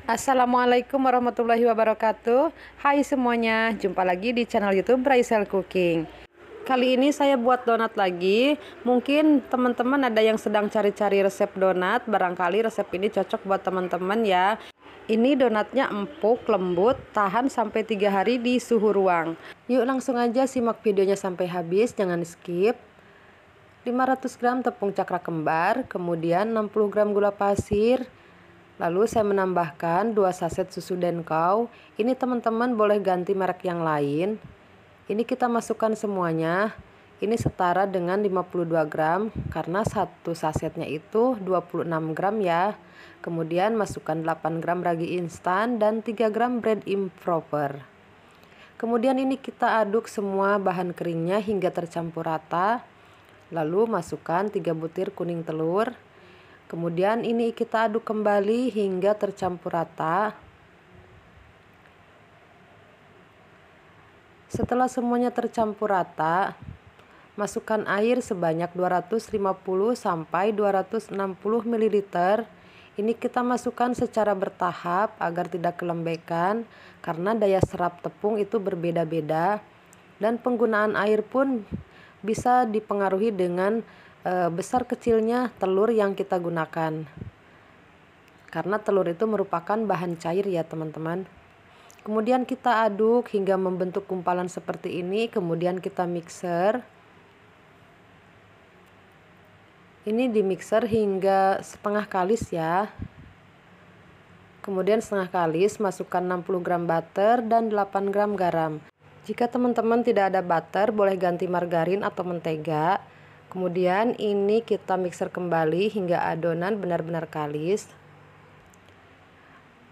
Assalamualaikum warahmatullahi wabarakatuh. Hai semuanya, jumpa lagi di channel YouTube Raisel Cooking. Kali ini saya buat donat lagi. Mungkin teman-teman ada yang sedang cari-cari resep donat, barangkali resep ini cocok buat teman-teman ya. Ini donatnya empuk, lembut, tahan sampai 3 hari di suhu ruang. Yuk langsung aja simak videonya sampai habis, jangan skip. 500 gram tepung cakra kembar, kemudian 60 gram gula pasir. Lalu saya menambahkan 2 saset susu Denkau. Ini teman-teman boleh ganti merek yang lain. Ini kita masukkan semuanya. Ini setara dengan 52 gram karena satu sasetnya itu 26 gram ya. Kemudian masukkan 8 gram ragi instan dan 3 gram bread improper. Kemudian ini kita aduk semua bahan keringnya hingga tercampur rata. Lalu masukkan 3 butir kuning telur. Kemudian ini kita aduk kembali hingga tercampur rata. Setelah semuanya tercampur rata, masukkan air sebanyak 250 sampai 260 ml. Ini kita masukkan secara bertahap agar tidak kelembekan karena daya serap tepung itu berbeda-beda dan penggunaan air pun bisa dipengaruhi dengan besar kecilnya telur yang kita gunakan, karena telur itu merupakan bahan cair ya teman-teman. Kemudian kita aduk hingga membentuk gumpalan seperti ini, kemudian kita mixer. Ini di mixer hingga setengah kalis ya. Kemudian setengah kalis masukkan 60 gram butter dan 8 gram garam. Jika teman-teman tidak ada butter, boleh ganti margarin atau mentega. Kemudian ini kita mixer kembali hingga adonan benar-benar kalis.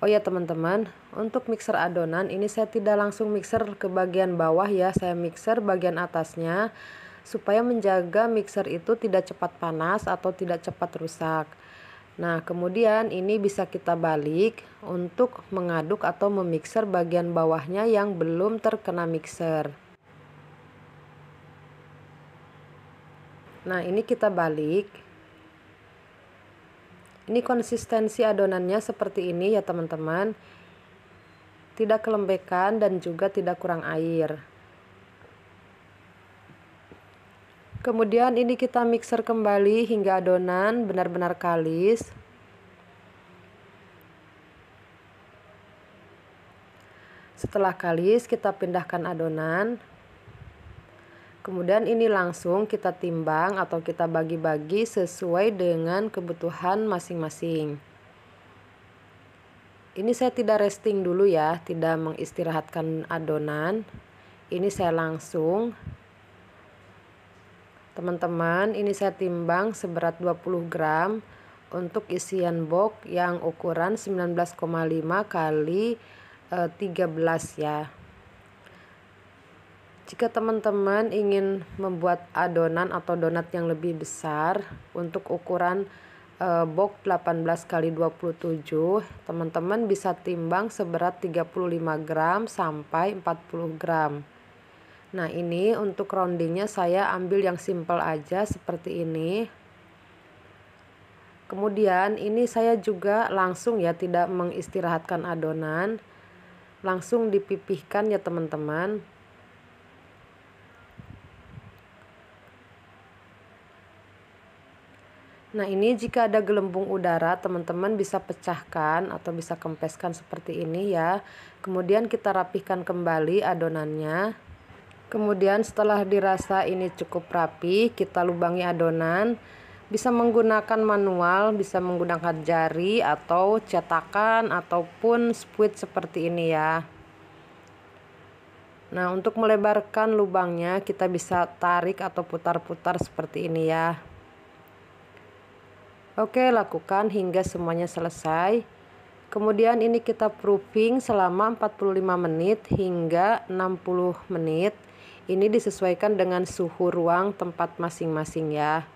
Oh ya teman-teman, untuk mixer adonan ini saya tidak langsung mixer ke bagian bawah ya, saya mixer bagian atasnya supaya menjaga mixer itu tidak cepat panas atau tidak cepat rusak. Nah kemudian ini bisa kita balik untuk mengaduk atau memixer bagian bawahnya yang belum terkena mixer. Nah ini kita balik. Ini konsistensi adonannya seperti ini ya teman-teman. Tidak kelembekan dan juga tidak kurang air. Kemudian ini kita mixer kembali hingga adonan benar-benar kalis. Setelah kalis kita pindahkan adonan. Kemudian ini langsung kita timbang atau kita bagi-bagi sesuai dengan kebutuhan masing-masing. Ini saya tidak resting dulu ya, tidak mengistirahatkan adonan. Ini saya langsung. Teman-teman, ini saya timbang seberat 20 gram untuk isian box yang ukuran 19,5 kali 13 ya. Jika teman-teman ingin membuat adonan atau donat yang lebih besar untuk ukuran box 18 kali 27, teman-teman bisa timbang seberat 35 gram sampai 40 gram. Nah ini untuk roundingnya saya ambil yang simple aja seperti ini. Kemudian ini saya juga langsung ya, tidak mengistirahatkan adonan, langsung dipipihkan ya teman-teman. Nah ini jika ada gelembung udara teman-teman bisa pecahkan atau bisa kempeskan seperti ini ya. Kemudian kita rapihkan kembali adonannya. Kemudian setelah dirasa ini cukup rapi, kita lubangi adonan. Bisa menggunakan manual, bisa menggunakan jari atau cetakan ataupun spuit seperti ini ya. Nah untuk melebarkan lubangnya kita bisa tarik atau putar-putar seperti ini ya. Oke, lakukan hingga semuanya selesai. Kemudian ini kita proofing selama 45 menit hingga 60 menit. Ini disesuaikan dengan suhu ruang tempat masing-masing ya.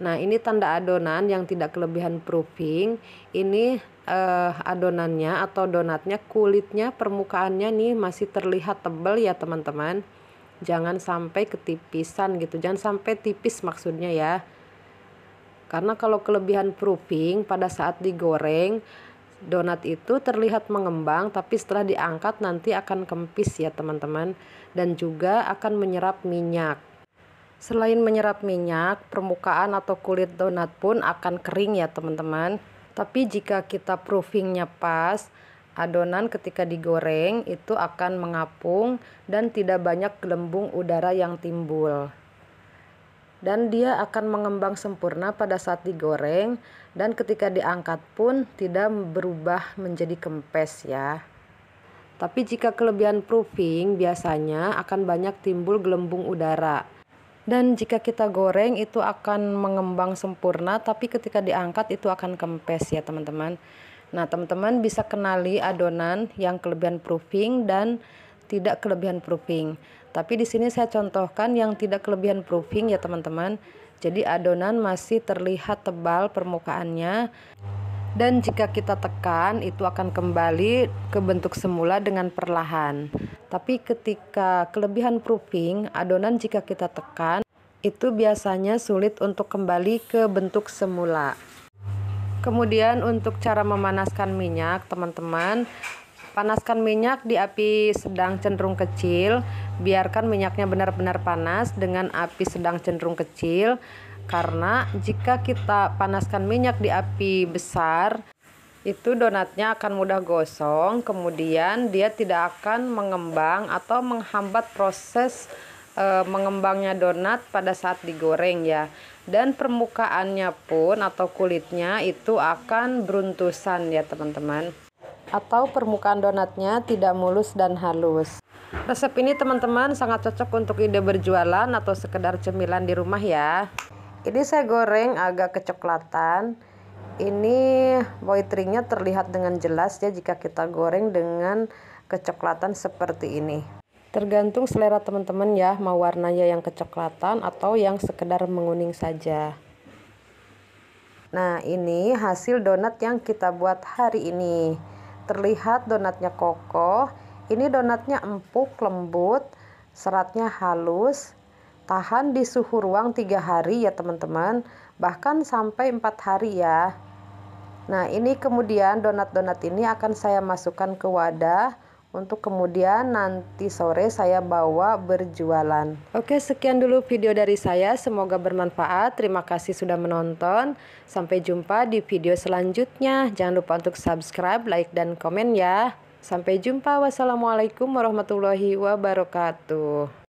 Nah ini tanda adonan yang tidak kelebihan proofing. Ini adonannya atau donatnya, kulitnya, permukaannya nih masih terlihat tebal ya teman-teman. Jangan sampai ketipisan gitu, jangan sampai tipis maksudnya ya. Karena kalau kelebihan proofing pada saat digoreng donat itu terlihat mengembang, tapi setelah diangkat nanti akan kempis ya teman-teman, dan juga akan menyerap minyak. Selain menyerap minyak, permukaan atau kulit donat pun akan kering ya teman-teman. Tapi jika kita proofingnya pas, adonan ketika digoreng itu akan mengapung dan tidak banyak gelembung udara yang timbul. Dan dia akan mengembang sempurna pada saat digoreng, dan ketika diangkat pun tidak berubah menjadi kempes ya. Tapi jika kelebihan proofing biasanya akan banyak timbul gelembung udara. Dan jika kita goreng itu akan mengembang sempurna, tapi ketika diangkat itu akan kempes ya teman-teman. Nah, teman-teman bisa kenali adonan yang kelebihan proofing dan tidak kelebihan proofing. Tapi di sini saya contohkan yang tidak kelebihan proofing ya teman-teman. Jadi adonan masih terlihat tebal permukaannya. Dan jika kita tekan itu akan kembali ke bentuk semula dengan perlahan. Tapi ketika kelebihan proofing, adonan jika kita tekan itu biasanya sulit untuk kembali ke bentuk semula. Kemudian untuk cara memanaskan minyak, teman-teman, panaskan minyak di api sedang cenderung kecil. Biarkan minyaknya benar-benar panas dengan api sedang cenderung kecil. Karena jika kita panaskan minyak di api besar, itu donatnya akan mudah gosong. Kemudian dia tidak akan mengembang atau menghambat proses mengembangnya donat pada saat digoreng ya. Dan permukaannya pun atau kulitnya itu akan beruntusan ya teman-teman. Atau permukaan donatnya tidak mulus dan halus. Resep ini teman-teman sangat cocok untuk ide berjualan atau sekedar cemilan di rumah ya. Ini saya goreng agak kecoklatan. Ini white ringnya terlihat dengan jelas ya jika kita goreng dengan kecoklatan seperti ini. Tergantung selera teman-teman ya, mau warnanya yang kecoklatan atau yang sekedar menguning saja. Nah, ini hasil donat yang kita buat hari ini. Terlihat donatnya kokoh. Ini donatnya empuk, lembut, seratnya halus. Tahan di suhu ruang 3 hari ya teman-teman, bahkan sampai 4 hari ya. Nah, ini kemudian donat-donat ini akan saya masukkan ke wadah untuk kemudian nanti sore saya bawa berjualan. Oke, sekian dulu video dari saya, semoga bermanfaat. Terima kasih sudah menonton. Sampai jumpa di video selanjutnya. Jangan lupa untuk subscribe, like, dan komen ya. Sampai jumpa. Wassalamualaikum warahmatullahi wabarakatuh.